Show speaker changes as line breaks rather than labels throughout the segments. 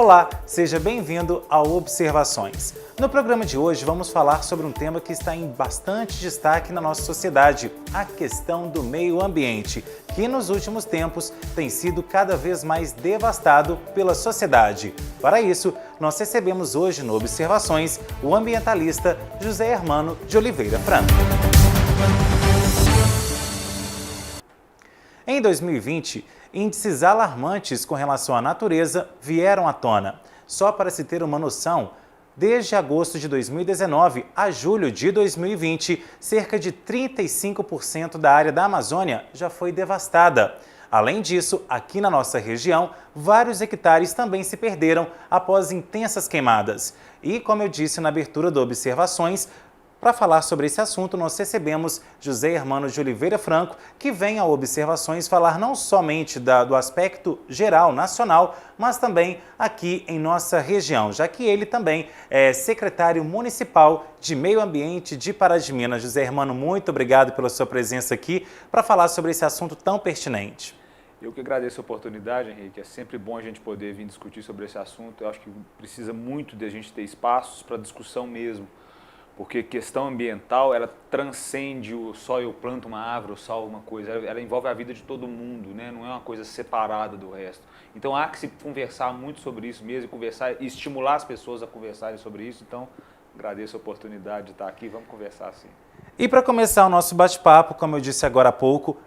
Olá, seja bem-vindo ao Observações. No programa de hoje vamos falar sobre um tema que está em bastante destaque na nossa sociedade, a questão do meio ambiente, que nos últimos tempos tem sido cada vez mais devastado pela sociedade. Para isso, nós recebemos hoje no Observações o ambientalista José Hermano de Oliveira Franco. Em 2020, índices alarmantes com relação à natureza vieram à tona. Só para se ter uma noção, desde agosto de 2019 a julho de 2020, cerca de 35% da área da Amazônia já foi devastada. Além disso, aqui na nossa região, vários hectares também se perderam após intensas queimadas. E, como eu disse na abertura do Observações, para falar sobre esse assunto, nós recebemos José Hermano de Oliveira Franco, que vem ao Observações falar não somente do aspecto geral, nacional, mas também aqui em nossa região, já que ele também é secretário municipal de Meio Ambiente de Pará de Minas. José Hermano, muito obrigado pela sua presença aqui para falar sobre esse assunto tão pertinente.
Eu que agradeço a oportunidade, Henrique. É sempre bom a gente poder vir discutir sobre esse assunto. Eu acho que precisa muito de a gente ter espaços para discussão mesmo. Porque questão ambiental, ela transcende o só eu planto uma árvore ou só alguma coisa, ela envolve a vida de todo mundo, né? Não é uma coisa separada do resto. Então há que se conversar muito sobre isso mesmo, conversar e estimular as pessoas a conversarem sobre isso. Então agradeço a oportunidade de estar aqui, vamos conversar sim.
E para começar o nosso bate-papo, como eu disse agora há pouco,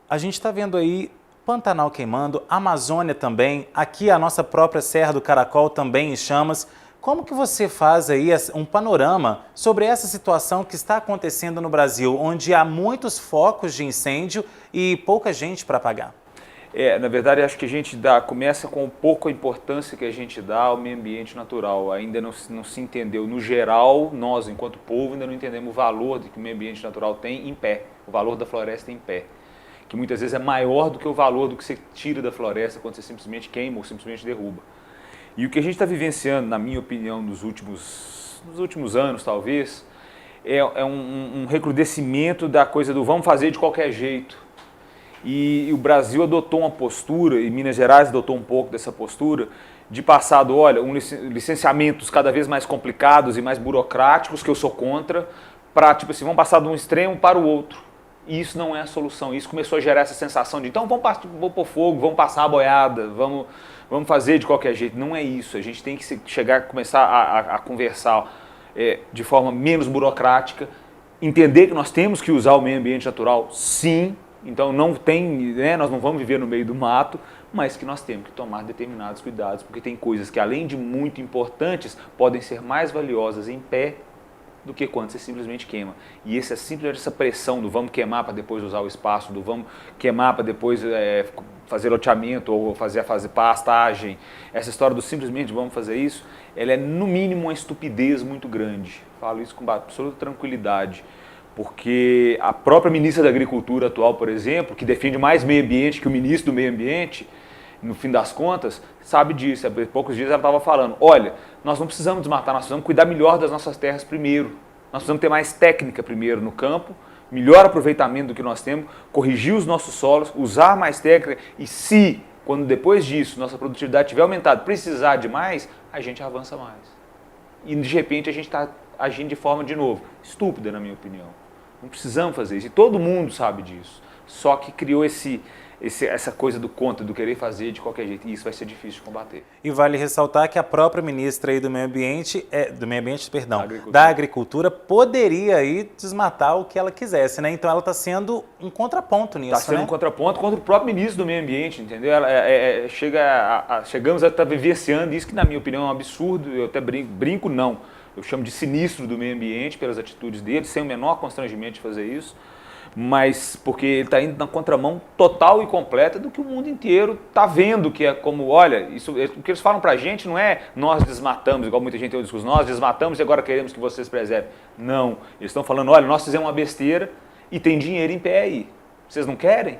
a gente está vendo aí Pantanal queimando, Amazônia também, aqui a nossa própria Serra do Caracol também em chamas. Como que você faz aí um panorama sobre essa situação que está acontecendo no Brasil, onde há muitos focos de incêndio e pouca gente para apagar?
Na verdade, acho que a gente começa com pouca importância que a gente dá ao meio ambiente natural. Ainda não se entendeu, no geral, nós, enquanto povo, ainda não entendemos o valor que o meio ambiente natural tem em pé, o valor da floresta em pé, que muitas vezes é maior do que o valor do que você tira da floresta quando você simplesmente queima ou simplesmente derruba. E o que a gente está vivenciando, na minha opinião, nos últimos anos, talvez, é um recrudescimento da coisa do vamos fazer de qualquer jeito. E o Brasil adotou uma postura, e Minas Gerais adotou um pouco dessa postura, de passado, olha, licenciamentos cada vez mais complicados e mais burocráticos, que eu sou contra, para, tipo assim, vamos passar de um extremo para o outro. E isso não é a solução. Isso começou a gerar essa sensação de, então vamos pôr fogo, vamos passar a boiada, vamos fazer de qualquer jeito. Não é isso. A gente tem que começar a conversar de forma menos burocrática, entender que nós temos que usar o meio ambiente natural, sim. Então não tem, nós não vamos viver no meio do mato, mas que nós temos que tomar determinados cuidados, porque tem coisas que, além de muito importantes, podem ser mais valiosas em pé do que quando você simplesmente queima. E simplesmente essa pressão do vamos queimar para depois usar o espaço, do vamos queimar para depois fazer loteamento ou fazer pastagem, essa história do simplesmente vamos fazer isso, ela é no mínimo uma estupidez muito grande. Falo isso com absoluta tranquilidade, porque a própria ministra da Agricultura atual, por exemplo, que defende mais meio ambiente que o ministro do meio ambiente, no fim das contas, sabe disso. Há poucos dias ela estava falando, olha, nós não precisamos desmatar, nós precisamos cuidar melhor das nossas terras primeiro. Nós precisamos ter mais técnica primeiro no campo, melhor aproveitamento do que nós temos, corrigir os nossos solos, usar mais técnica e se, quando depois disso, nossa produtividade tiver aumentado, precisar de mais, a gente avança mais. E de repente a gente está agindo de forma, de novo, estúpida na minha opinião. Não precisamos fazer isso e todo mundo sabe disso. Só que criou essa coisa do contra, do querer fazer de qualquer jeito, e isso vai ser difícil de combater.
E vale ressaltar que a própria ministra aí da Agricultura poderia aí desmatar o que ela quisesse, né? Então ela está sendo um contraponto nisso,
Está sendo um contraponto contra o próprio ministro do Meio Ambiente, entendeu? Chegamos a estar vivenciando isso que, na minha opinião, é um absurdo, eu até brinco não, eu chamo de sinistro do meio ambiente pelas atitudes dele, sem o menor constrangimento de fazer isso, mas porque ele está indo na contramão total e completa do que o mundo inteiro está vendo, que é como, olha, o que eles falam para a gente não é nós desmatamos, igual muita gente tem o discurso, nós desmatamos e agora queremos que vocês preservem. Não, eles estão falando, olha, nós fizemos uma besteira e tem dinheiro em pé aí, vocês não querem?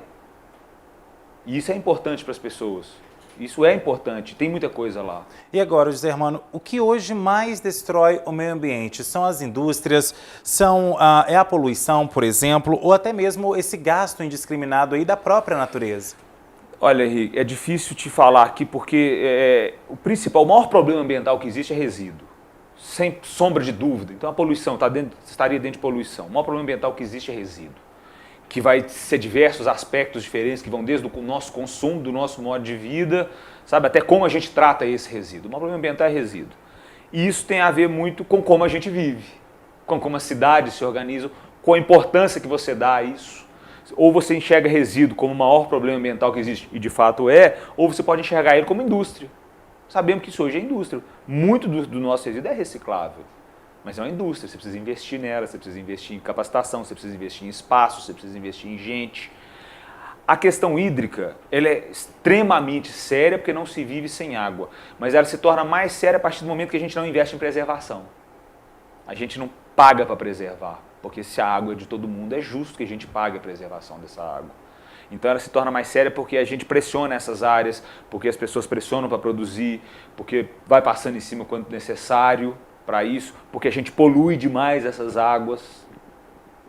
E isso é importante para as pessoas. Isso é importante, tem muita coisa lá.
E agora, José Hermano, o que hoje mais destrói o meio ambiente? São as indústrias, é a poluição, por exemplo, ou até mesmo esse gasto indiscriminado aí da própria natureza?
Olha, Henrique, é difícil te falar aqui porque o maior problema ambiental que existe é resíduo. Sem sombra de dúvida. Então a poluição estaria dentro de poluição. O maior problema ambiental que existe é resíduo. Que vai ser diversos aspectos diferentes, que vão desde o nosso consumo, do nosso modo de vida, sabe, até como a gente trata esse resíduo. O maior problema ambiental é resíduo. E isso tem a ver muito com como a gente vive, com como as cidades se organizam, com a importância que você dá a isso. Ou você enxerga resíduo como o maior problema ambiental que existe, e de fato ou você pode enxergar ele como indústria. Sabemos que isso hoje é indústria. Muito do nosso resíduo é reciclável, mas é uma indústria, você precisa investir nela, você precisa investir em capacitação, você precisa investir em espaço, você precisa investir em gente. A questão hídrica, ela é extremamente séria porque não se vive sem água, mas ela se torna mais séria a partir do momento que a gente não investe em preservação. A gente não paga para preservar, porque se a água é de todo mundo, é justo que a gente pague a preservação dessa água. Então ela se torna mais séria porque a gente pressiona essas áreas, porque as pessoas pressionam para produzir, porque vai passando em cima quando necessário para isso, porque a gente polui demais essas águas.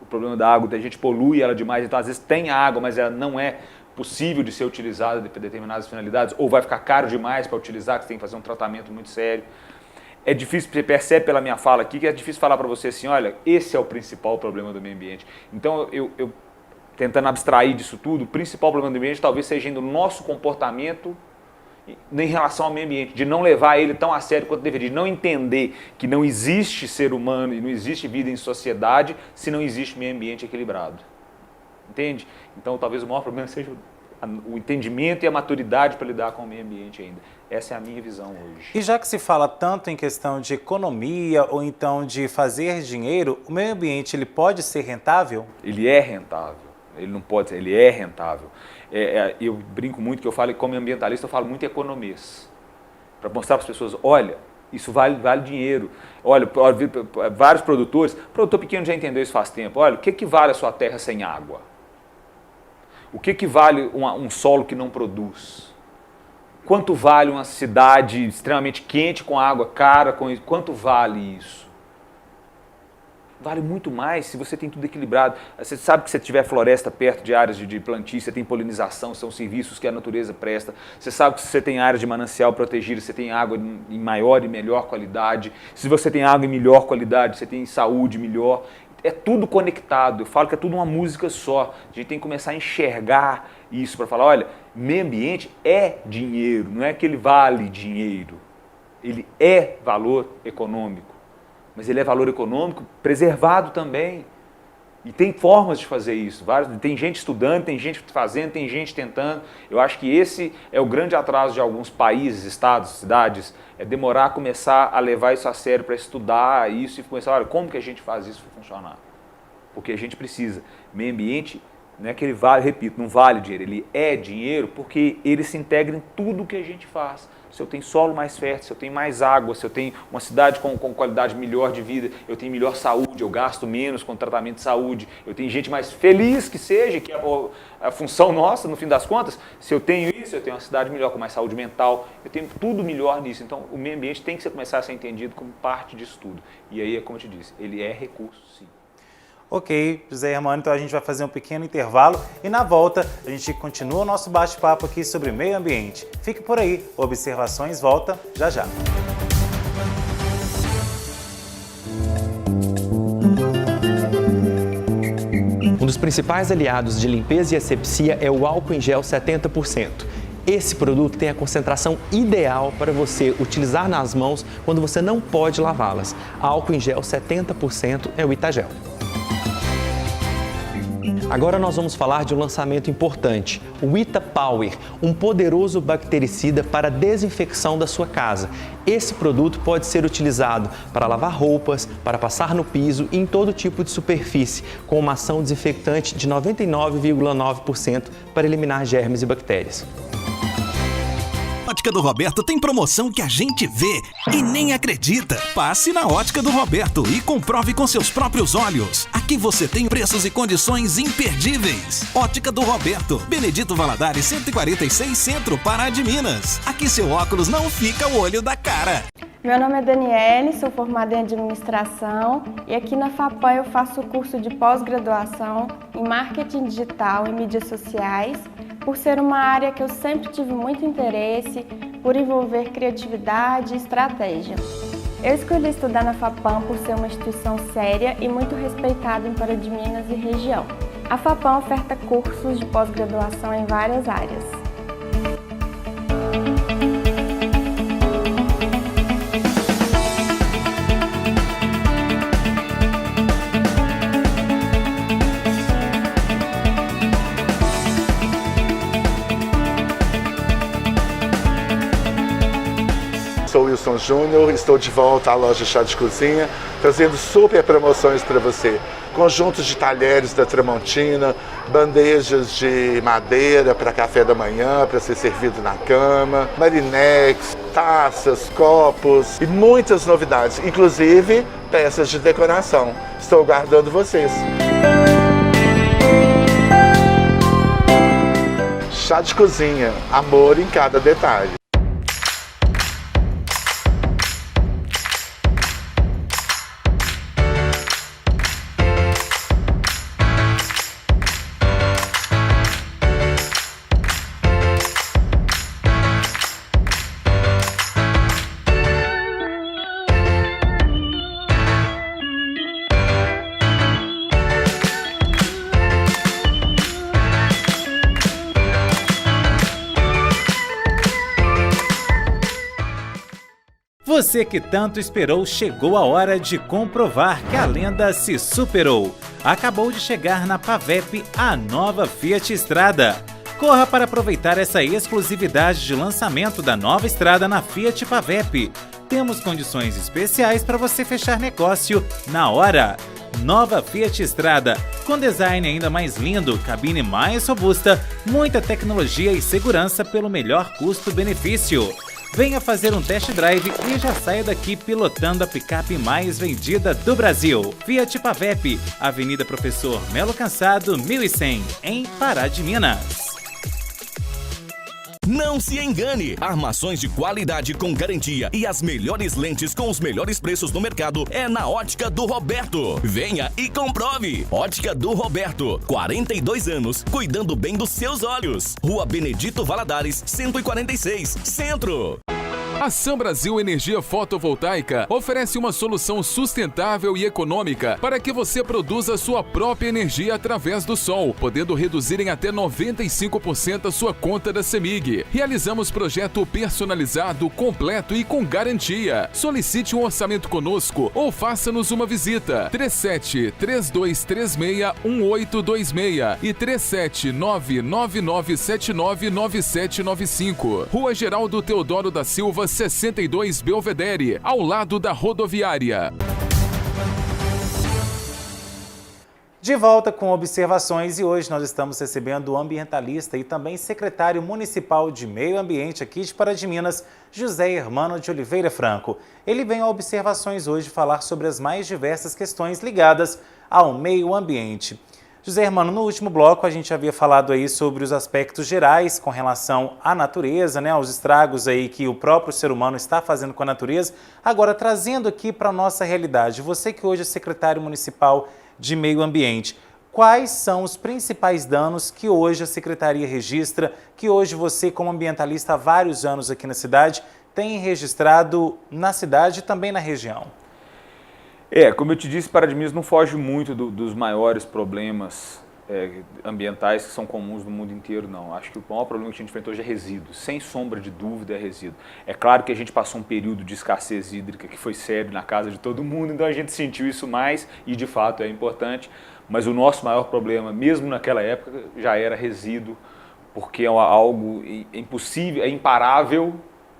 O problema da água, a gente polui ela demais, então às vezes tem água, mas ela não é possível de ser utilizada para determinadas finalidades, ou vai ficar caro demais para utilizar, que você tem que fazer um tratamento muito sério. É difícil, você percebe pela minha fala aqui, que é difícil falar para você assim, olha, esse é o principal problema do meio ambiente. Então eu tentando abstrair disso tudo, o principal problema do meio ambiente talvez seja no nosso comportamento em relação ao meio ambiente, de não levar ele tão a sério quanto deveria, de não entender que não existe ser humano e não existe vida em sociedade se não existe meio ambiente equilibrado. Entende? Então talvez o maior problema seja o entendimento e a maturidade para lidar com o meio ambiente ainda. Essa é a minha visão hoje.
E já que se fala tanto em questão de economia ou então de fazer dinheiro, o meio ambiente ele pode ser rentável?
Ele é rentável. Ele não pode ser, ele é rentável. Eu brinco muito que eu falo, como ambientalista, eu falo muito economês. Para mostrar para as pessoas, olha, isso vale dinheiro. Olha, vários produtor pequeno já entendeu isso faz tempo. Olha, o que vale a sua terra sem água? O que vale um solo que não produz? Quanto vale uma cidade extremamente quente com água cara? Quanto vale isso? Vale muito mais se você tem tudo equilibrado. Você sabe que se tiver floresta perto de áreas de plantio, você tem polinização, são serviços que a natureza presta. Você sabe que se você tem áreas de manancial protegidas, você tem água em maior e melhor qualidade. Se você tem água em melhor qualidade, você tem saúde melhor. É tudo conectado. Eu falo que é tudo uma música só. A gente tem que começar a enxergar isso para falar, olha, meio ambiente é dinheiro, não é que ele vale dinheiro. Ele é valor econômico. Mas ele é valor econômico preservado também. E tem formas de fazer isso. Tem gente estudando, tem gente fazendo, tem gente tentando. Eu acho que esse é o grande atraso de alguns países, estados, cidades, é demorar a começar a levar isso a sério para estudar isso e começar, olha, como que a gente faz isso funcionar? Porque a gente precisa. Meio ambiente, não é que ele vale, repito, não vale dinheiro, ele é dinheiro porque ele se integra em tudo que a gente faz. Se eu tenho solo mais fértil, se eu tenho mais água, se eu tenho uma cidade com qualidade melhor de vida, eu tenho melhor saúde, eu gasto menos com tratamento de saúde, eu tenho gente mais feliz que seja, que é a função nossa, no fim das contas, se eu tenho isso, eu tenho uma cidade melhor, com mais saúde mental, eu tenho tudo melhor nisso. Então, o meio ambiente tem que começar a ser entendido como parte disso tudo. E aí, como eu te disse, ele é recurso, sim.
Ok, José Hermano, então a gente vai fazer um pequeno intervalo e na volta a gente continua o nosso bate-papo aqui sobre meio ambiente. Fique por aí, Observações volta já já.
Um dos principais aliados de limpeza e asepsia é o álcool em gel 70%. Esse produto tem a concentração ideal para você utilizar nas mãos quando você não pode lavá-las. Álcool em gel 70% é o Itagel. Agora nós vamos falar de um lançamento importante, o Ita Power, um poderoso bactericida para desinfecção da sua casa. Esse produto pode ser utilizado para lavar roupas, para passar no piso e em todo tipo de superfície, com uma ação desinfectante de 99,9% para eliminar germes e bactérias.
Ótica do Roberto tem promoção que a gente vê e nem acredita. Passe na Ótica do Roberto e comprove com seus próprios olhos. Aqui você tem preços e condições imperdíveis. Ótica do Roberto, Benedito Valadares 146 Centro, Pará de Minas. Aqui seu óculos não fica o olho da cara.
Meu nome é Daniele, sou formada em administração e aqui na FAPAM eu faço o curso de pós-graduação em marketing digital e mídias sociais por ser uma área que eu sempre tive muito interesse, por envolver criatividade e estratégia. Eu escolhi estudar na FAPAM por ser uma instituição séria e muito respeitada em Pará de Minas e região. A FAPAM oferta cursos de pós-graduação em várias áreas.
Sou Wilson Júnior, estou de volta à loja Chá de Cozinha, trazendo super promoções para você. Conjuntos de talheres da Tramontina, bandejas de madeira para café da manhã, para ser servido na cama, marinex, taças, copos e muitas novidades, inclusive peças de decoração. Estou aguardando vocês. Chá de Cozinha, amor em cada detalhe.
Você que tanto esperou, chegou a hora de comprovar que a lenda se superou. Acabou de chegar na Pavep a nova Fiat Strada. Corra para aproveitar essa exclusividade de lançamento da nova Strada na Fiat Pavep. Temos condições especiais para você fechar negócio na hora. Nova Fiat Strada, com design ainda mais lindo, cabine mais robusta, muita tecnologia e segurança pelo melhor custo-benefício. Venha fazer um test drive e já saia daqui pilotando a picape mais vendida do Brasil. Fiat Pavep, Avenida Professor Melo Cansado, 1100, em Pará de Minas.
Não se engane! Armações de qualidade com garantia e as melhores lentes com os melhores preços no mercado é na Ótica do Roberto. Venha e comprove! Ótica do Roberto, 42 anos, cuidando bem dos seus olhos. Rua Benedito Valadares, 146, Centro.
A Sam Brasil Energia Fotovoltaica oferece uma solução sustentável e econômica para que você produza sua própria energia através do sol, podendo reduzir em até 95% a sua conta da CEMIG. Realizamos projeto personalizado, completo e com garantia. Solicite um orçamento conosco ou faça-nos uma visita. 37-3236-1826 e 37999799795. Rua Geraldo Teodoro da Silva, 62 Belvedere, ao lado da rodoviária.
De volta com observações e hoje nós estamos recebendo o ambientalista e também secretário municipal de Meio Ambiente aqui de Pará de Minas, José Hermano de Oliveira Franco. Ele vem a observações hoje falar sobre as mais diversas questões ligadas ao meio ambiente. José Hermano, no último bloco a gente havia falado aí sobre os aspectos gerais com relação à natureza, né, aos estragos aí que o próprio ser humano está fazendo com a natureza. Agora, trazendo aqui para a nossa realidade, você que hoje é secretário municipal de Meio Ambiente, quais são os principais danos que hoje a Secretaria registra, que hoje você, como ambientalista há vários anos aqui na cidade, tem registrado na cidade e também na região?
Como eu te disse, Pará de Minas não foge muito dos maiores problemas ambientais que são comuns no mundo inteiro, não. Acho que o maior problema que a gente enfrentou hoje é resíduo, sem sombra de dúvida é resíduo. É claro que a gente passou um período de escassez hídrica que foi sério na casa de todo mundo, então a gente sentiu isso mais e de fato é importante, mas o nosso maior problema, mesmo naquela época, já era resíduo, porque é algo impossível, é imparável,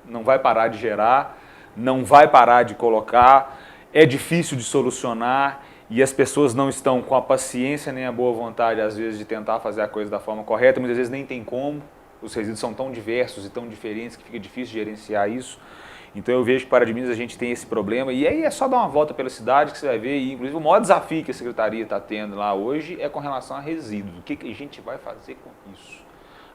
não vai parar de gerar, não vai parar de colocar, é difícil de solucionar e as pessoas não estão com a paciência nem a boa vontade, às vezes, de tentar fazer a coisa da forma correta, muitas vezes nem tem como, os resíduos são tão diversos e tão diferentes que fica difícil gerenciar isso. Então eu vejo que Pará de Minas a gente tem esse problema e aí é só dar uma volta pela cidade que você vai ver, e inclusive o maior desafio que a Secretaria está tendo lá hoje é com relação a resíduos, o que a gente vai fazer com isso?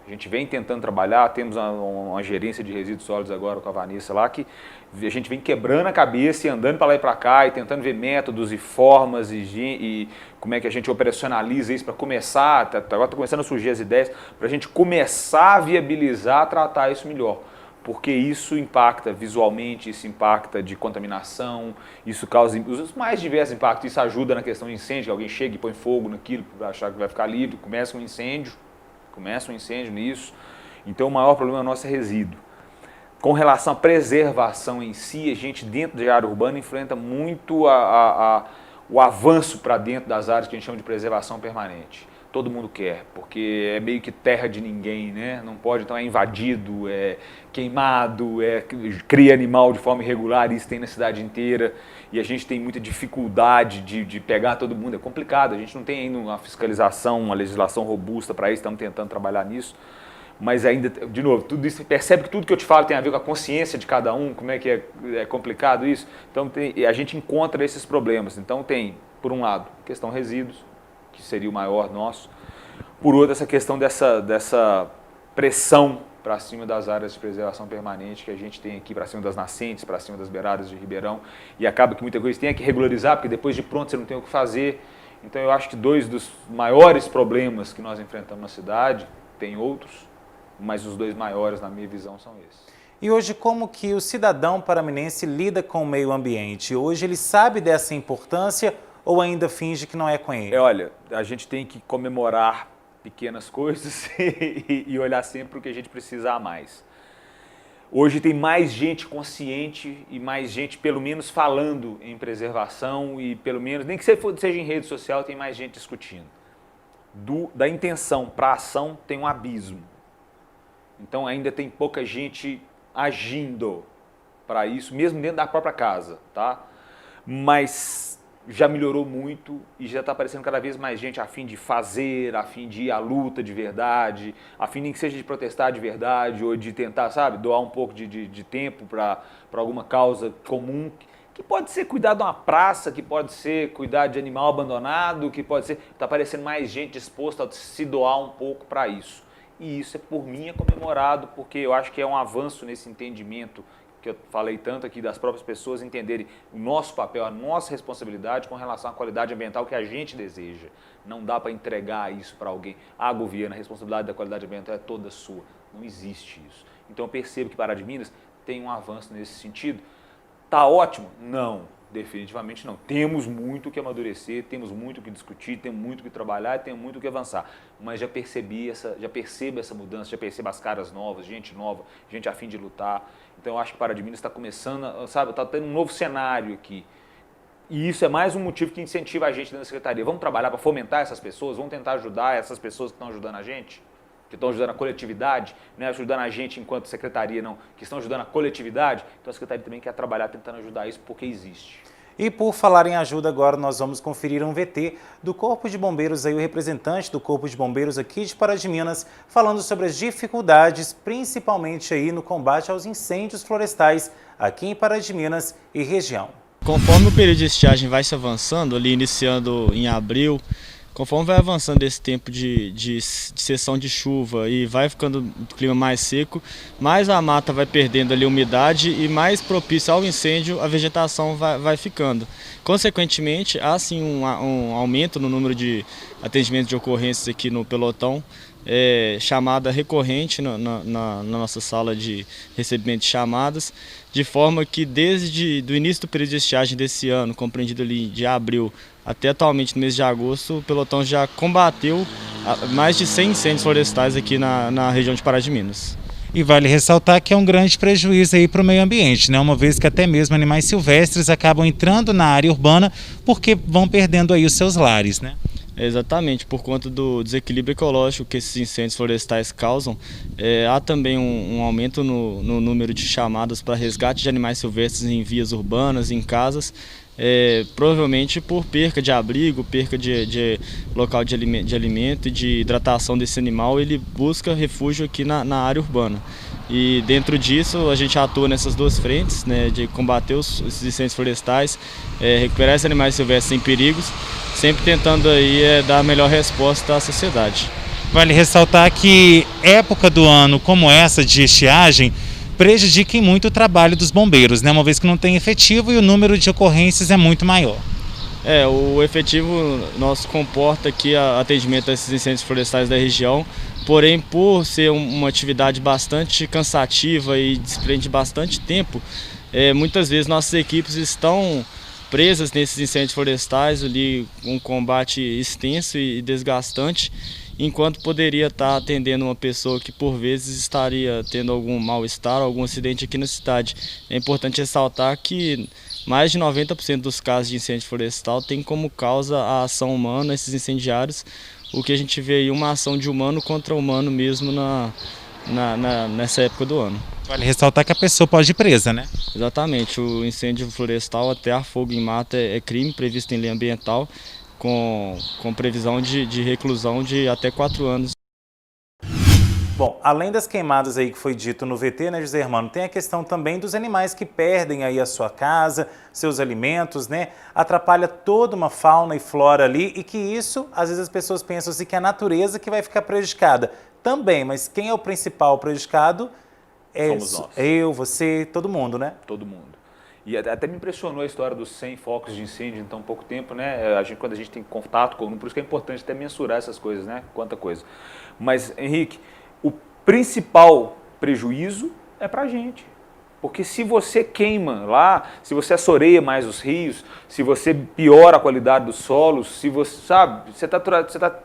A gente vem tentando trabalhar, temos uma gerência de resíduos sólidos agora com a Vanessa lá, que a gente vem quebrando a cabeça e andando para lá e para cá e tentando ver métodos e formas e como é que a gente operacionaliza isso para começar, agora está começando a surgir as ideias, para a gente começar a viabilizar, tratar isso melhor. Porque isso impacta visualmente, isso impacta de contaminação, isso causa os mais diversos impactos, isso ajuda na questão de incêndio, que alguém chega e põe fogo naquilo para achar que vai ficar livre, começa um incêndio nisso. Então o maior problema nosso é resíduo. Com relação à preservação em si, a gente dentro da área urbana enfrenta muito o avanço para dentro das áreas que a gente chama de preservação permanente. Todo mundo quer, porque é meio que terra de ninguém, né? Não pode, então é invadido, é queimado, cria animal de forma irregular, isso tem na cidade inteira. E a gente tem muita dificuldade de pegar todo mundo, é complicado, a gente não tem ainda uma fiscalização, uma legislação robusta para isso, estamos tentando trabalhar nisso. Mas ainda, de novo, tudo isso, percebe que tudo que eu te falo tem a ver com a consciência de cada um, como é que é complicado isso. Então a gente encontra esses problemas. Então tem, por um lado, questão resíduos, que seria o maior nosso. Por outro, essa questão dessa pressão para cima das áreas de preservação permanente que a gente tem aqui, para cima das nascentes, para cima das beiradas de Ribeirão. E acaba que muita coisa tem que regularizar, porque depois de pronto você não tem o que fazer. Então eu acho que dois dos maiores problemas que nós enfrentamos na cidade, tem outros, mas os dois maiores, na minha visão, são esses.
E hoje, como que o cidadão paraminense lida com o meio ambiente? Hoje ele sabe dessa importância ou ainda finge que não é com ele?
Olha, a gente tem que comemorar pequenas coisas e olhar sempre para o que a gente precisa a mais. Hoje tem mais gente consciente e mais gente, pelo menos, falando em preservação e, pelo menos, nem que seja em rede social, tem mais gente discutindo. Da intenção para a ação tem um abismo. Então ainda tem pouca gente agindo para isso, mesmo dentro da própria casa, tá? Mas já melhorou muito e já está aparecendo cada vez mais gente a fim de fazer, a fim de ir à luta de verdade, a fim nem que seja de protestar de verdade ou de tentar, sabe, doar um pouco de tempo para alguma causa comum, que pode ser cuidar de uma praça, que pode ser cuidar de animal abandonado, que pode ser... Está aparecendo mais gente disposta a se doar um pouco para isso. E isso, por mim, é comemorado, porque eu acho que é um avanço nesse entendimento que eu falei tanto aqui, das próprias pessoas entenderem o nosso papel, a nossa responsabilidade com relação à qualidade ambiental que a gente deseja. Não dá para entregar isso para alguém. governo, a responsabilidade da qualidade ambiental é toda sua. Não existe isso. Então eu percebo que Pará de Minas tem um avanço nesse sentido. Está ótimo? Não. Definitivamente não. Temos muito que amadurecer, temos muito que discutir, temos muito que trabalhar e temos muito que avançar. Mas já percebo essa mudança, já percebo as caras novas, gente nova, gente a fim de lutar. Então eu acho que Pará de Minas está começando, sabe, está tendo um novo cenário aqui. E isso é mais um motivo que incentiva a gente dentro da Secretaria. Vamos trabalhar para fomentar essas pessoas, vamos tentar ajudar essas pessoas que estão ajudando a gente, que estão ajudando a coletividade, não é ajudando a gente enquanto secretaria, não, que estão ajudando a coletividade. Então a Secretaria também quer trabalhar tentando ajudar isso porque existe.
E por falar em ajuda, agora nós vamos conferir um VT do Corpo de Bombeiros, aí o representante do Corpo de Bombeiros aqui de Pará de Minas, falando sobre as dificuldades, principalmente aí no combate aos incêndios florestais aqui em Pará de Minas e região.
Conforme o período de estiagem vai se avançando, ali iniciando em abril, conforme vai avançando esse tempo de cessão de chuva e vai ficando o clima mais seco, mais a mata vai perdendo ali umidade e mais propício ao incêndio a vegetação vai ficando. Consequentemente, há sim um aumento no número de atendimentos de ocorrências aqui no pelotão, chamada recorrente na nossa sala de recebimento de chamadas, de forma que desde o início do período de estiagem desse ano, compreendido ali de abril até atualmente no mês de agosto, o pelotão já combateu mais de 100 incêndios florestais aqui na região de Pará de Minas.
E vale ressaltar que é um grande prejuízo aí para o meio ambiente, né? Uma vez que até mesmo animais silvestres acabam entrando na área urbana porque vão perdendo aí os seus lares, né?
Exatamente, por conta do desequilíbrio ecológico que esses incêndios florestais causam, há também um aumento no número de chamadas para resgate de animais silvestres em vias urbanas, em casas, provavelmente por perca de abrigo, perca de local de alimento e de hidratação desse animal, ele busca refúgio aqui na área urbana. E dentro disso a gente atua nessas duas frentes, né, de combater esses incêndios florestais, recuperar esses animais silvestres em perigos, sempre tentando aí dar a melhor resposta à sociedade.
Vale ressaltar que época do ano como essa de estiagem prejudica muito o trabalho dos bombeiros, né? Uma vez que não tem efetivo e o número de ocorrências é muito maior.
O efetivo nosso comporta aqui atendimento a esses incêndios florestais da região, porém por ser uma atividade bastante cansativa e desprende bastante tempo, muitas vezes nossas equipes estão presas nesses incêndios florestais, ali um combate extenso e desgastante, enquanto poderia estar atendendo uma pessoa que por vezes estaria tendo algum mal-estar, algum acidente aqui na cidade. É importante ressaltar que mais de 90% dos casos de incêndio florestal tem como causa a ação humana, esses incendiários, o que a gente vê aí uma ação de humano contra humano mesmo nessa época do ano.
Vale ressaltar que a pessoa pode ir presa, né?
Exatamente, o incêndio florestal, até fogo em mata, é crime previsto em lei ambiental, com previsão de reclusão de até 4 anos.
Bom, além das queimadas aí que foi dito no VT, né, José Hermano, tem a questão também dos animais que perdem aí a sua casa, seus alimentos, né? Atrapalha toda uma fauna e flora ali e que isso, às vezes as pessoas pensam assim que é a natureza que vai ficar prejudicada. Também, mas quem é o principal prejudicado?
Somos nós.
Eu, você, todo mundo, né?
Todo mundo. E até me impressionou a história dos 100 focos de incêndio em tão pouco tempo, né? Quando a gente tem contato com, por isso que é importante até mensurar essas coisas, né? Quanta coisa. Mas, Henrique, o principal prejuízo é pra gente. Porque se você queima lá, se você assoreia mais os rios, se você piora a qualidade dos solos, se você, sabe, você está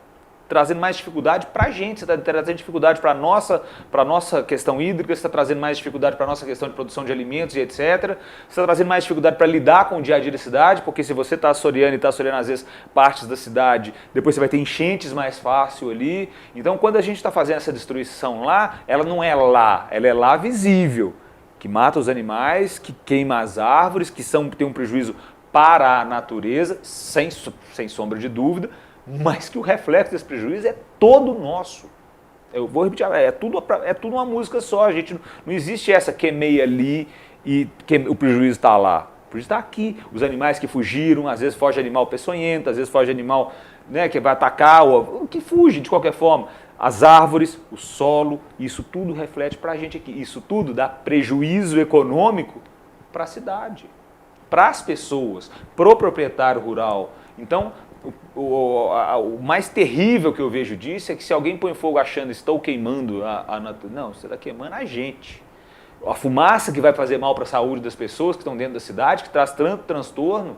trazendo mais dificuldade para a gente, você está trazendo dificuldade para a nossa questão hídrica, você está trazendo mais dificuldade para a nossa questão de produção de alimentos e etc. Você está trazendo mais dificuldade para lidar com o dia a dia da cidade, porque se você está assoreando e está assoreando às vezes partes da cidade, depois você vai ter enchentes mais fácil ali. Então quando a gente está fazendo essa destruição lá, ela não é lá, ela é lá visível, que mata os animais, que queima as árvores, que tem um prejuízo para a natureza, sem sombra de dúvida, mas que o reflexo desse prejuízo é todo nosso. Eu vou repetir, é tudo uma música só, a gente não existe essa queimei ali e o prejuízo está lá. O prejuízo está aqui. Os animais que fugiram, às vezes foge animal peçonhento, às vezes foge animal, né, que vai atacar, ou que fuge de qualquer forma. As árvores, o solo, isso tudo reflete para a gente aqui. Isso tudo dá prejuízo econômico para a cidade, para as pessoas, para o proprietário rural. Então, o mais terrível que eu vejo disso é que se alguém põe fogo achando estou queimando a natureza, não, você está queimando a gente. A fumaça que vai fazer mal para a saúde das pessoas que estão dentro da cidade, que traz tanto transtorno,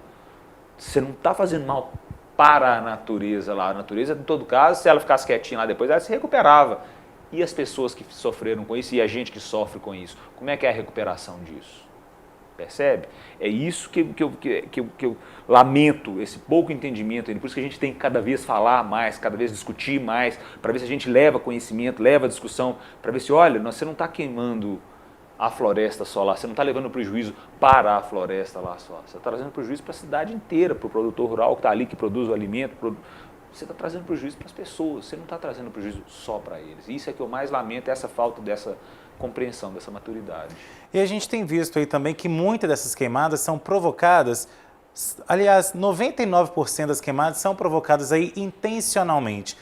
você não está fazendo mal para a natureza lá. A natureza, em todo caso, se ela ficasse quietinha lá depois, ela se recuperava. E as pessoas que sofreram com isso e a gente que sofre com isso, como é que é a recuperação disso? Percebe? É isso que eu lamento, esse pouco entendimento. Por isso que a gente tem que cada vez falar mais, cada vez discutir mais, para ver se a gente leva conhecimento, leva discussão, para ver se, olha, você não está queimando a floresta só lá, você não está levando prejuízo para a floresta lá só, você está trazendo prejuízo para a cidade inteira, para o produtor rural que está ali, que produz o alimento, você está trazendo prejuízo para as pessoas, você não está trazendo prejuízo só para eles. Isso é que eu mais lamento, essa falta dessa compreensão, dessa maturidade.
E a gente tem visto aí também que muitas dessas queimadas são provocadas, aliás, 99% das queimadas são provocadas aí intencionalmente.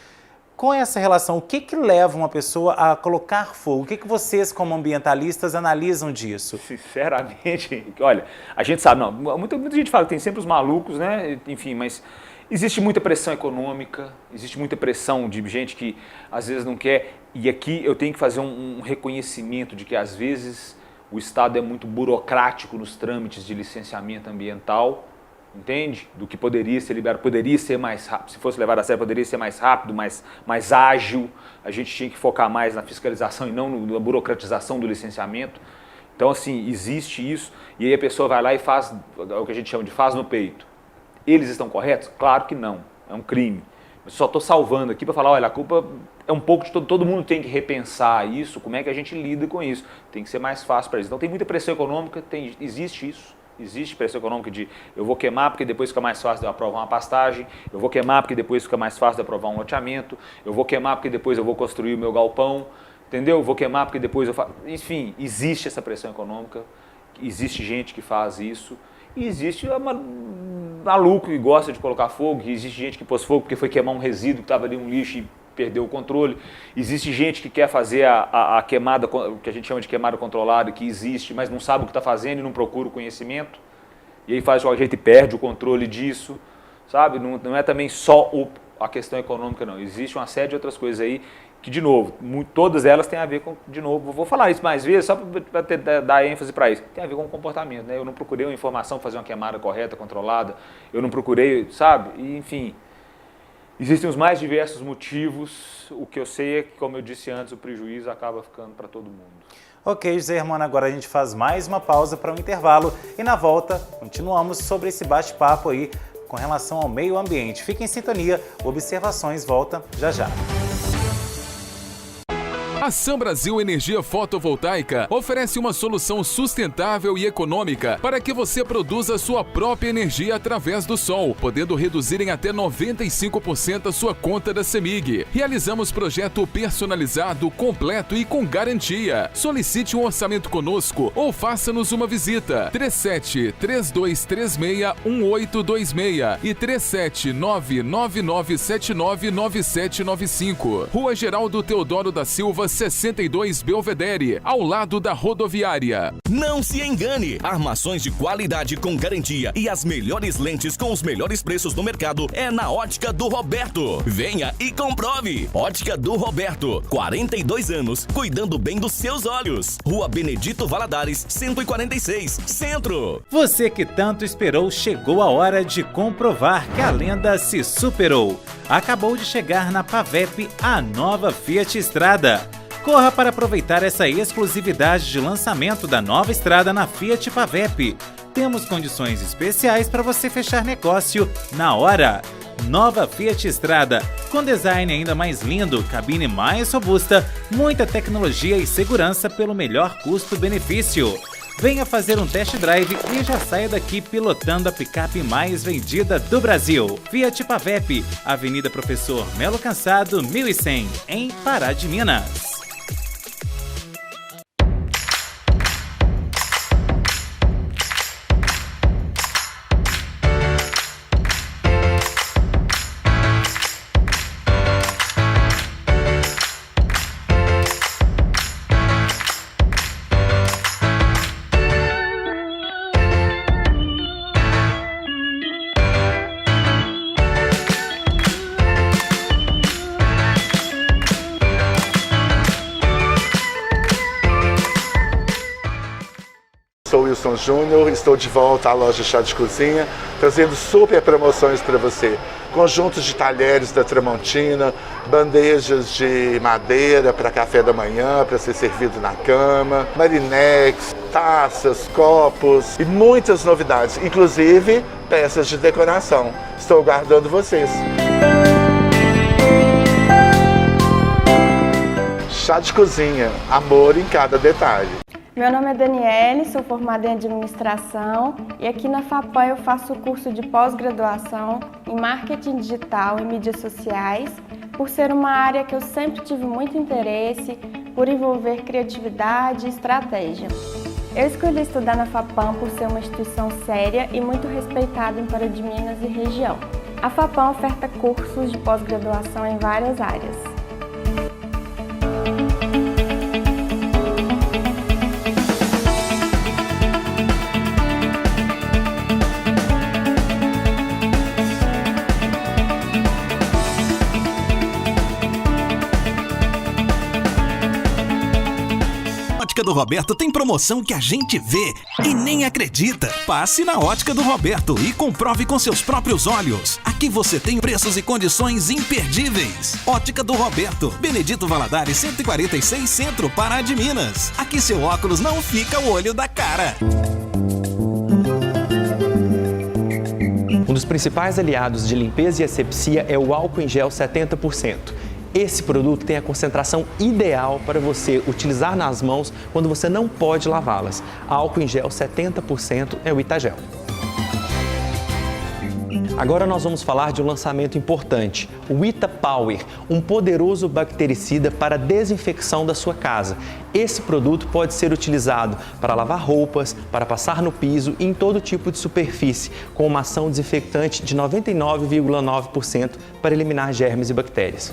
Com essa relação, o que leva uma pessoa a colocar fogo? O que vocês, como ambientalistas, analisam disso?
Sinceramente, olha, a gente sabe, não, muita gente fala que tem sempre os malucos, né? Enfim, mas existe muita pressão econômica, existe muita pressão de gente que às vezes não quer, e aqui eu tenho que fazer um reconhecimento de que às vezes o Estado é muito burocrático nos trâmites de licenciamento ambiental, entende? Do que poderia ser liberado, poderia ser mais rápido, se fosse levado a sério, poderia ser mais rápido, mais ágil. A gente tinha que focar mais na fiscalização e não na burocratização do licenciamento. Então, assim, existe isso, e aí a pessoa vai lá e faz o que a gente chama de faz no peito. Eles estão corretos? Claro que não, é um crime. Eu só estou salvando aqui para falar, olha, a culpa é um pouco de todo mundo tem que repensar isso, como é que a gente lida com isso. Tem que ser mais fácil para eles. Então tem muita pressão econômica, existe isso. Existe pressão econômica de eu vou queimar porque depois fica mais fácil de eu aprovar uma pastagem, eu vou queimar porque depois fica mais fácil de aprovar um loteamento, eu vou queimar porque depois eu vou construir o meu galpão, entendeu? Eu vou queimar porque depois eu faço... Enfim, existe essa pressão econômica, existe gente que faz isso, e existe maluco que gosta de colocar fogo, e existe gente que pôs fogo porque foi queimar um resíduo que estava ali, um lixo, e perdeu o controle. Existe gente que quer fazer a queimada, o que a gente chama de queimada controlada, que existe, mas não sabe o que está fazendo e não procura o conhecimento. E aí faz de qualquer jeito e perde o controle disso, sabe? Não é também só a questão econômica, não. Existe uma série de outras coisas aí que, de novo, todas elas têm a ver com, de novo, vou falar isso mais vezes, só para dar ênfase para isso, tem a ver com o comportamento, né? Eu não procurei uma informação para fazer uma queimada correta, controlada, eu não procurei, sabe? E, enfim, existem os mais diversos motivos, o que eu sei é que, como eu disse antes, o prejuízo acaba ficando para todo mundo.
Ok, José Hermano, agora a gente faz mais uma pausa para um intervalo e na volta continuamos sobre esse bate-papo aí com relação ao meio ambiente. Fique em sintonia, Observações volta já já.
A Sam Brasil Energia Fotovoltaica oferece uma solução sustentável e econômica para que você produza sua própria energia através do sol, podendo reduzir em até 95% a sua conta da CEMIG. Realizamos projeto personalizado, completo e com garantia. Solicite um orçamento conosco ou faça-nos uma visita. 37-3236-1826 e 37999799795. Rua Geraldo Teodoro da Silva, 62 Belvedere, ao lado da rodoviária.
Não se engane! Armações de qualidade com garantia e as melhores lentes com os melhores preços no mercado é na Ótica do Roberto. Venha e comprove! Ótica do Roberto, 42 anos, cuidando bem dos seus olhos. Rua Benedito Valadares, 146, Centro.
Você que tanto esperou, chegou a hora de comprovar que a lenda se superou. Acabou de chegar na Pavep a nova Fiat Strada. Corra para aproveitar essa exclusividade de lançamento da nova Strada na Fiat Pavep. Temos condições especiais para você fechar negócio na hora. Nova Fiat Strada, com design ainda mais lindo, cabine mais robusta, muita tecnologia e segurança pelo melhor custo-benefício. Venha fazer um test drive e já saia daqui pilotando a picape mais vendida do Brasil. Fiat Pavep, Avenida Professor Melo Cansado, 1100, em Pará de Minas.
Sou Wilson Júnior, estou de volta à loja Chá de Cozinha, trazendo super promoções para você. Conjuntos de talheres da Tramontina, bandejas de madeira para café da manhã, para ser servido na cama, marinex, taças, copos e muitas novidades, inclusive peças de decoração. Estou aguardando vocês. Chá de Cozinha, amor em cada detalhe.
Meu nome é Daniele, sou formada em administração e aqui na FAPAM eu faço o curso de pós-graduação em marketing digital e mídias sociais, por ser uma área que eu sempre tive muito interesse, por envolver criatividade e estratégia. Eu escolhi estudar na FAPAM por ser uma instituição séria e muito respeitada em Pará de Minas e região. A FAPAM oferta cursos de pós-graduação em várias áreas.
Ótica do Roberto tem promoção que a gente vê e nem acredita. Passe na Ótica do Roberto e comprove com seus próprios olhos. Aqui você tem preços e condições imperdíveis. Ótica do Roberto, Benedito Valadares 146, Centro, Pará de Minas. Aqui seu óculos não fica o olho da cara.
Um dos principais aliados de limpeza e asepsia é o álcool em gel 70%. Esse produto tem a concentração ideal para você utilizar nas mãos quando você não pode lavá-las. Álcool em gel 70% é o Itagel. Agora nós vamos falar de um lançamento importante, o Ita Power, um poderoso bactericida para desinfecção da sua casa. Esse produto pode ser utilizado para lavar roupas, para passar no piso e em todo tipo de superfície, com uma ação desinfectante de 99,9% para eliminar germes e bactérias.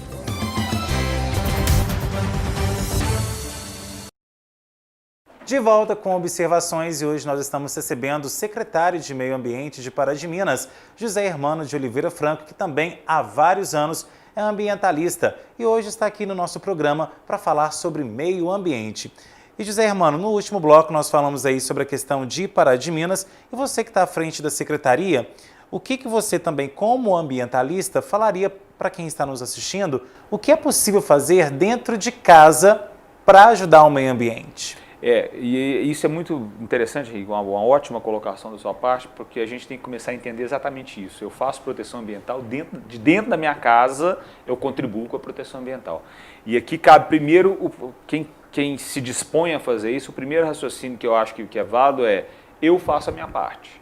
De volta com observações e hoje nós estamos recebendo o secretário de Meio Ambiente de Pará de Minas, José Hermano de Oliveira Franco, que também há vários anos é ambientalista e hoje está aqui no nosso programa para falar sobre meio ambiente. E José Hermano, no último bloco nós falamos aí sobre a questão de Pará de Minas e você que está à frente da secretaria, o que você também, como ambientalista, falaria para quem está nos assistindo, o que é possível fazer dentro de casa para ajudar o meio ambiente?
E isso é muito interessante, uma ótima colocação da sua parte, porque a gente tem que começar a entender exatamente isso. Eu faço proteção ambiental dentro da minha casa, eu contribuo com a proteção ambiental. E aqui cabe primeiro, quem se dispõe a fazer isso, o primeiro raciocínio que eu acho que é válido é, eu faço a minha parte.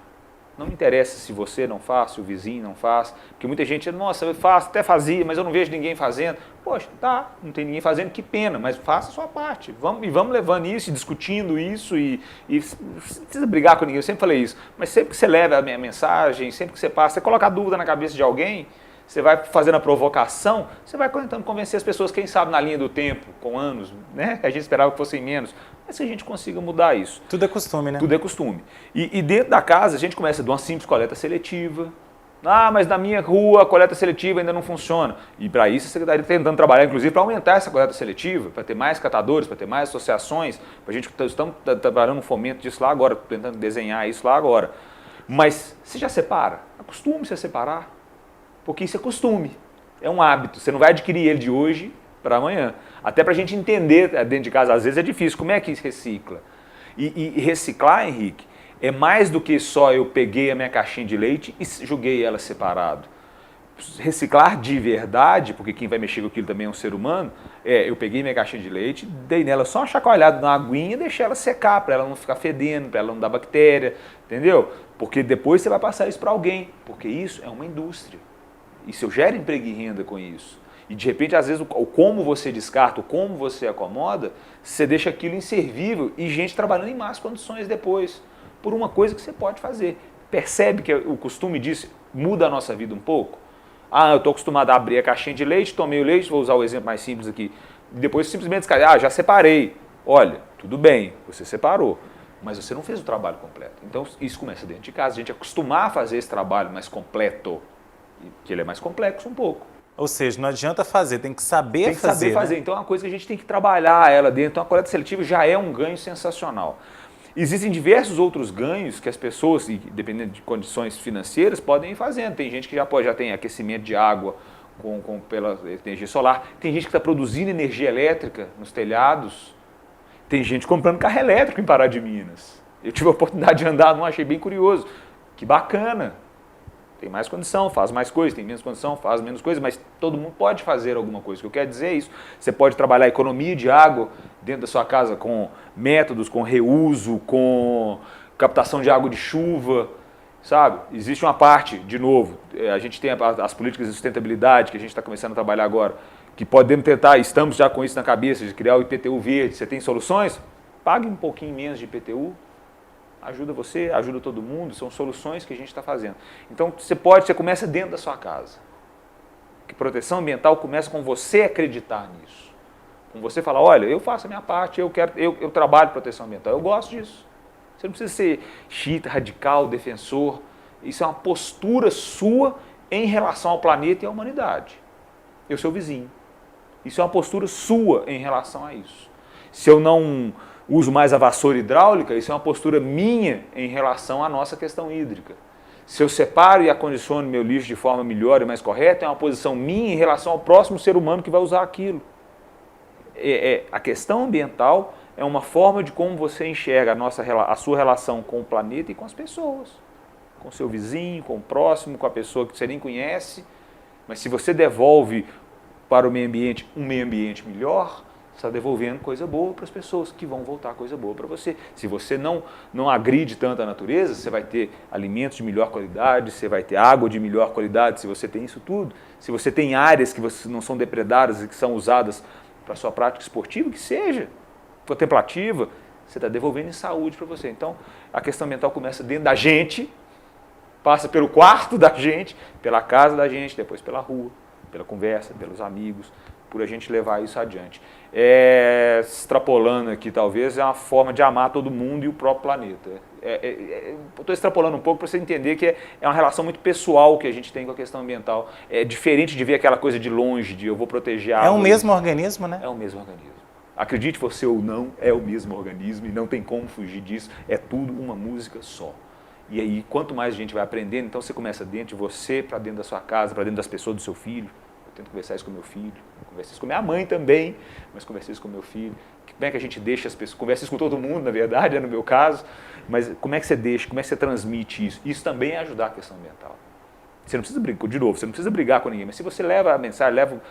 Não me interessa se você não faz, se o vizinho não faz, porque muita gente, nossa, eu faço, até fazia, mas eu não vejo ninguém fazendo. Poxa, tá, não tem ninguém fazendo, que pena, mas faça a sua parte. Vamos levando isso, discutindo isso e não precisa brigar com ninguém, eu sempre falei isso, mas sempre que você leva a minha mensagem, sempre que você passa, você coloca a dúvida na cabeça de alguém, você vai fazendo a provocação, você vai tentando convencer as pessoas, quem sabe na linha do tempo, com anos, né? A gente esperava que fossem menos, mas se a gente consiga mudar isso.
Tudo é costume, né?
Tudo é costume. E dentro da casa a gente começa de uma simples coleta seletiva. Ah, mas na minha rua a coleta seletiva ainda não funciona. E para isso a Secretaria está tentando trabalhar, inclusive, para aumentar essa coleta seletiva, para ter mais catadores, para ter mais associações. A gente estamos trabalhando no fomento disso lá agora, tentando desenhar isso lá agora. Mas você já separa? Acostume-se a separar. Porque isso é costume, é um hábito. Você não vai adquirir ele de hoje para amanhã. Até para a gente entender dentro de casa, às vezes é difícil. Como é que se recicla? E reciclar, Henrique, é mais do que só eu peguei a minha caixinha de leite e joguei ela separado. Reciclar de verdade, porque quem vai mexer com aquilo também é um ser humano, eu peguei minha caixinha de leite, dei nela só uma chacoalhada na aguinha e deixei ela secar, para ela não ficar fedendo, para ela não dar bactéria, entendeu? Porque depois você vai passar isso para alguém, porque isso é uma indústria. Isso eu gero emprego e renda com isso. E de repente, às vezes, o como você descarta, o como você acomoda, você deixa aquilo inservível e gente trabalhando em más condições depois, por uma coisa que você pode fazer. Percebe que o costume disso muda a nossa vida um pouco? Ah, eu estou acostumado a abrir a caixinha de leite, tomei o leite, vou usar o exemplo mais simples aqui, e depois simplesmente descartar, já separei. Olha, tudo bem, você separou, mas você não fez o trabalho completo. Então, isso começa dentro de casa, a gente acostumar a fazer esse trabalho mais completo, que ele é mais complexo um pouco.
Ou seja, não adianta fazer, tem que saber fazer.
Tem que saber fazer. Então é uma coisa que a gente tem que trabalhar ela dentro. Então a coleta seletiva já é um ganho sensacional. Existem diversos outros ganhos que as pessoas, dependendo de condições financeiras, podem ir fazendo. Tem gente que já tem aquecimento de água pela energia solar. Tem gente que está produzindo energia elétrica nos telhados. Tem gente comprando carro elétrico em Pará de Minas. Eu tive a oportunidade de andar, não achei bem curioso. Que bacana. Tem mais condição, faz mais coisa, tem menos condição, faz menos coisa, mas todo mundo pode fazer alguma coisa. O que eu quero dizer é isso. Você pode trabalhar a economia de água dentro da sua casa com métodos, com reuso, com captação de água de chuva, sabe? Existe uma parte, de novo, a gente tem as políticas de sustentabilidade que a gente está começando a trabalhar agora, que podemos tentar, estamos já com isso na cabeça, de criar o IPTU verde. Você tem soluções? Pague um pouquinho menos de IPTU. Ajuda você, ajuda todo mundo, são soluções que a gente está fazendo. Então você começa dentro da sua casa. Que proteção ambiental começa com você acreditar nisso. Com você falar, olha, eu faço a minha parte, eu trabalho proteção ambiental, eu gosto disso. Você não precisa ser xiita, radical, defensor. Isso é uma postura sua em relação ao planeta e à humanidade. Eu sou vizinho. Isso é uma postura sua em relação a isso. Se eu não uso mais a vassoura hidráulica, isso é uma postura minha em relação à nossa questão hídrica. Se eu separo e acondiciono meu lixo de forma melhor e mais correta, é uma posição minha em relação ao próximo ser humano que vai usar aquilo. A questão ambiental é uma forma de como você enxerga a sua relação com o planeta e com as pessoas. Com o seu vizinho, com o próximo, com a pessoa que você nem conhece. Mas se você devolve para o meio ambiente um meio ambiente melhor, você está devolvendo coisa boa para as pessoas, que vão voltar coisa boa para você. Se você não agride tanto a natureza, você vai ter alimentos de melhor qualidade, você vai ter água de melhor qualidade, se você tem isso tudo. Se você tem áreas que não são depredadas e que são usadas para a sua prática esportiva, que seja contemplativa, você está devolvendo em saúde para você. Então, a questão ambiental começa dentro da gente, passa pelo quarto da gente, pela casa da gente, depois pela rua, pela conversa, pelos amigos, por a gente levar isso adiante. Extrapolando aqui, talvez, é uma forma de amar todo mundo e o próprio planeta. Estou extrapolando um pouco para você entender que é uma relação muito pessoal que a gente tem com a questão ambiental. É diferente de ver aquela coisa de longe, de eu vou proteger a
árvore. É o mesmo organismo, né?
É o mesmo organismo. Acredite você ou não, é o mesmo organismo e não tem como fugir disso. É tudo uma música só. E aí, quanto mais a gente vai aprendendo, então você começa dentro de você, para dentro da sua casa, para dentro das pessoas do seu filho. Eu tento conversar isso com meu filho, conversar isso com minha mãe também, mas conversar isso com meu filho. Como é que a gente deixa as pessoas, conversa isso com todo mundo, na verdade, no meu caso, mas como é que você deixa, como é que você transmite isso? Isso também é ajudar a questão ambiental. Você não precisa brigar, de novo, você não precisa brigar com ninguém, mas se você leva a mensagem,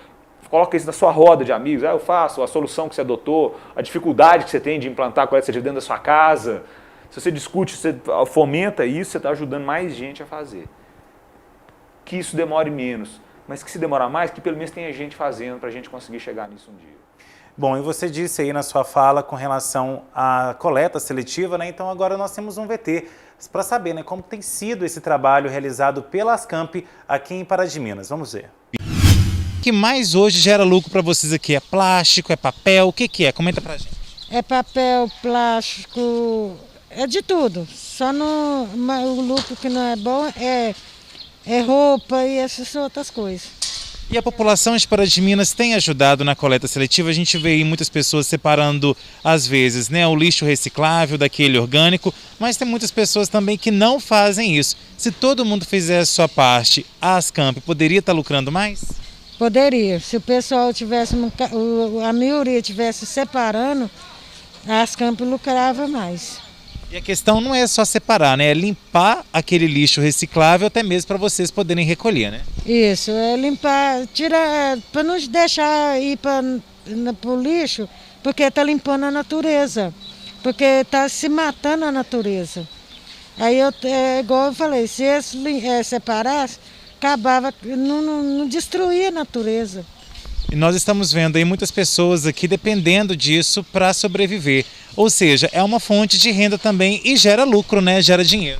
coloca isso na sua roda de amigos, eu faço, a solução que você adotou, a dificuldade que você tem de implantar a coleta seletiva dentro da sua casa, se você discute, você fomenta isso, você está ajudando mais gente a fazer. Que isso demore menos, mas que se demorar mais, que pelo menos tenha gente fazendo para a gente conseguir chegar nisso um dia.
Bom, e você disse aí na sua fala com relação à coleta seletiva, né? Então agora nós temos um VT para saber, né, como tem sido esse trabalho realizado pela Ascamp aqui em Pará de Minas. Vamos ver.
O que mais hoje gera lucro para vocês aqui? É plástico, é papel, o que é? Comenta pra gente.
É papel, plástico, é de tudo. Só o lucro que não é bom é roupa e essas outras coisas.
E a população de Pará de Minas tem ajudado na coleta seletiva? A gente vê aí muitas pessoas separando, às vezes, né, o lixo reciclável daquele orgânico, mas tem muitas pessoas também que não fazem isso. Se todo mundo fizesse a sua parte, a Ascamp poderia estar lucrando mais?
Poderia. Se o pessoal tivesse, a maioria tivesse separando, a Ascamp lucrava mais.
E a questão não é só separar, né? É limpar aquele lixo reciclável até mesmo para vocês poderem recolher, né?
Isso, é limpar, tirar, para não deixar ir para o lixo, porque está limpando a natureza, porque está se matando a natureza. Aí, igual eu falei, se separasse, acabava, não destruía a natureza.
E nós estamos vendo aí muitas pessoas aqui dependendo disso para sobreviver. Ou seja, é uma fonte de renda também e gera lucro, né? Gera dinheiro.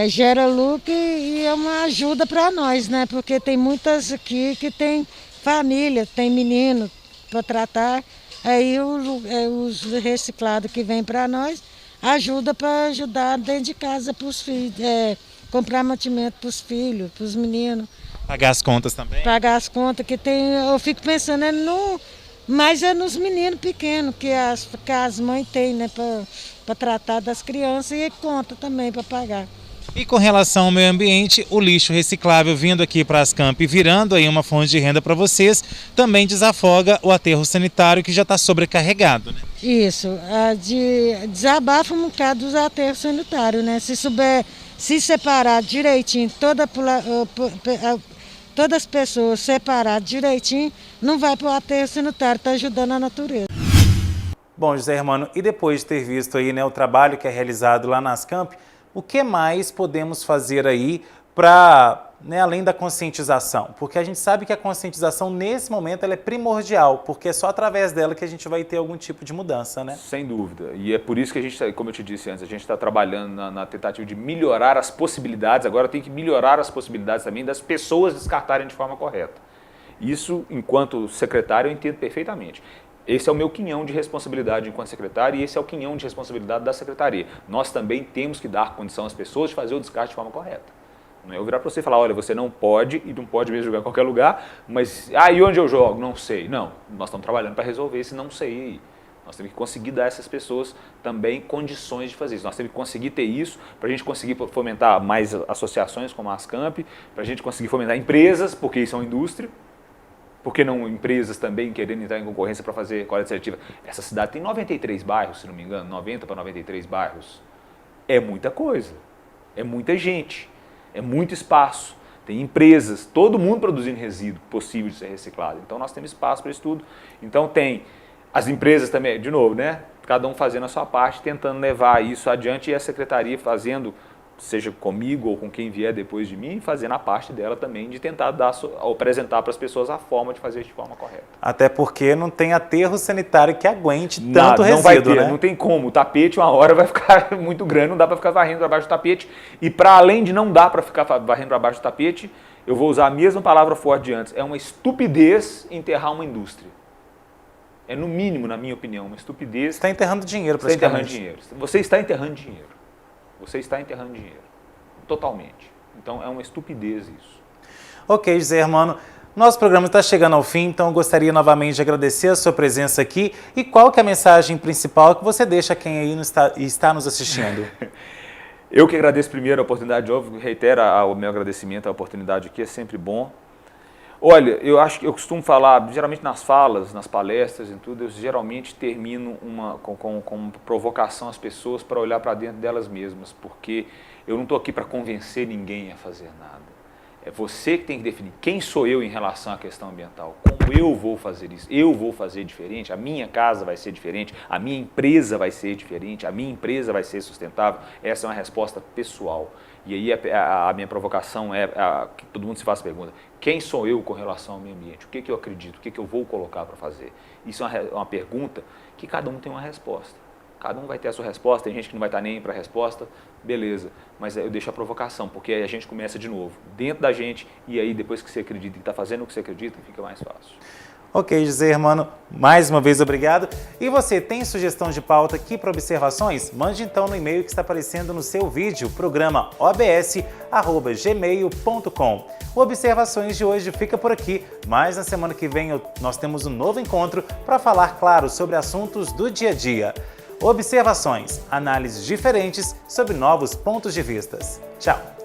Gera lucro e é uma ajuda para nós, né? Porque tem muitas aqui que tem família, tem menino para tratar. Aí os reciclados que vêm para nós ajuda para ajudar dentro de casa para os filhos, comprar mantimento para os filhos, para os meninos.
Pagar as contas também?
Pagar as contas que tem, eu fico pensando, mas é nos meninos pequenos que as mães têm, né, para tratar das crianças e conta também para pagar.
E com relação ao meio ambiente, o lixo reciclável vindo aqui para a Ascamp, virando aí uma fonte de renda para vocês, também desafoga o aterro sanitário que já está sobrecarregado, né?
Isso, desabafa um bocado dos aterros sanitários, né? Se separar direitinho, todas as pessoas separadas direitinho, não vai para o aterro sanitário, está ajudando a natureza.
Bom, José Hermano, e depois de ter visto aí, né, o trabalho que é realizado lá na Ascamp, o que mais podemos fazer aí para, né, além da conscientização? Porque a gente sabe que a conscientização nesse momento ela é primordial, porque é só através dela que a gente vai ter algum tipo de mudança, né?
Sem dúvida. E é por isso que a gente, como eu te disse antes, a gente está trabalhando na tentativa de melhorar as possibilidades, agora tem que melhorar as possibilidades também das pessoas descartarem de forma correta. Isso, enquanto secretário, eu entendo perfeitamente. Esse é o meu quinhão de responsabilidade enquanto secretário e esse é o quinhão de responsabilidade da secretaria. Nós também temos que dar condição às pessoas de fazer o descarte de forma correta. Não é eu virar para você e falar, olha, você não pode e não pode mesmo jogar em qualquer lugar, mas, e onde eu jogo? Não sei. Não, nós estamos trabalhando para resolver esse não sei aí. Nós temos que conseguir dar a essas pessoas também condições de fazer isso. Nós temos que conseguir ter isso para a gente conseguir fomentar mais associações como a Ascamp, para a gente conseguir fomentar empresas, porque isso é uma indústria. Por que não empresas também querendo entrar em concorrência para fazer coleta seletiva? Essa cidade tem 93 bairros, se não me engano, 90 para 93 bairros. É muita coisa, é muita gente, é muito espaço. Tem empresas, todo mundo produzindo resíduo possível de ser reciclado. Então nós temos espaço para isso tudo. Então tem as empresas também, de novo, né? Cada um fazendo a sua parte, tentando levar isso adiante e a secretaria fazendo, seja comigo ou com quem vier depois de mim, fazendo a parte dela também de tentar apresentar para as pessoas a forma de fazer de forma correta.
Até porque não tem aterro sanitário que aguente tanto resíduo,
não vai ter,
né?
Não tem como. O tapete, uma hora vai ficar muito grande, não dá para ficar varrendo para baixo do tapete. E para além de não dar para ficar varrendo para baixo do tapete, eu vou usar a mesma palavra forte de antes, é uma estupidez enterrar uma indústria. É no mínimo, na minha opinião, uma estupidez.
Você está enterrando dinheiro,
praticamente.
Você
está enterrando dinheiro. Você está enterrando dinheiro. Totalmente. Então é uma estupidez isso.
Ok, José Hermano. Nosso programa está chegando ao fim, então eu gostaria novamente de agradecer a sua presença aqui. E qual que é a mensagem principal que você deixa a quem aí está nos assistindo?
Eu que agradeço primeiro a oportunidade, óbvio, reitero o meu agradecimento, a oportunidade aqui é sempre bom. Olha, eu acho que eu costumo falar, geralmente nas falas, nas palestras e tudo, eu geralmente termino com provocação às pessoas para olhar para dentro delas mesmas, porque eu não estou aqui para convencer ninguém a fazer nada. É você que tem que definir quem sou eu em relação à questão ambiental, como eu vou fazer isso, eu vou fazer diferente, a minha casa vai ser diferente, a minha empresa vai ser diferente, a minha empresa vai ser sustentável. Essa é uma resposta pessoal. E aí a minha provocação é que todo mundo se faça a pergunta, quem sou eu com relação ao meio ambiente? O que eu acredito? O que eu vou colocar para fazer? Isso é uma pergunta que cada um tem uma resposta. Cada um vai ter a sua resposta, tem gente que não vai estar nem para a resposta, beleza. Mas eu deixo a provocação, porque aí a gente começa de novo, dentro da gente, e aí depois que você acredita e está fazendo o que você acredita, fica mais fácil.
Ok, José Hermano, mais uma vez obrigado. E você tem sugestão de pauta aqui para observações? Mande então no e-mail que está aparecendo no seu vídeo, programa obs@gmail.com. O Observações de hoje fica por aqui, mas na semana que vem nós temos um novo encontro para falar, claro, sobre assuntos do dia a dia. Observações, análises diferentes sobre novos pontos de vista. Tchau!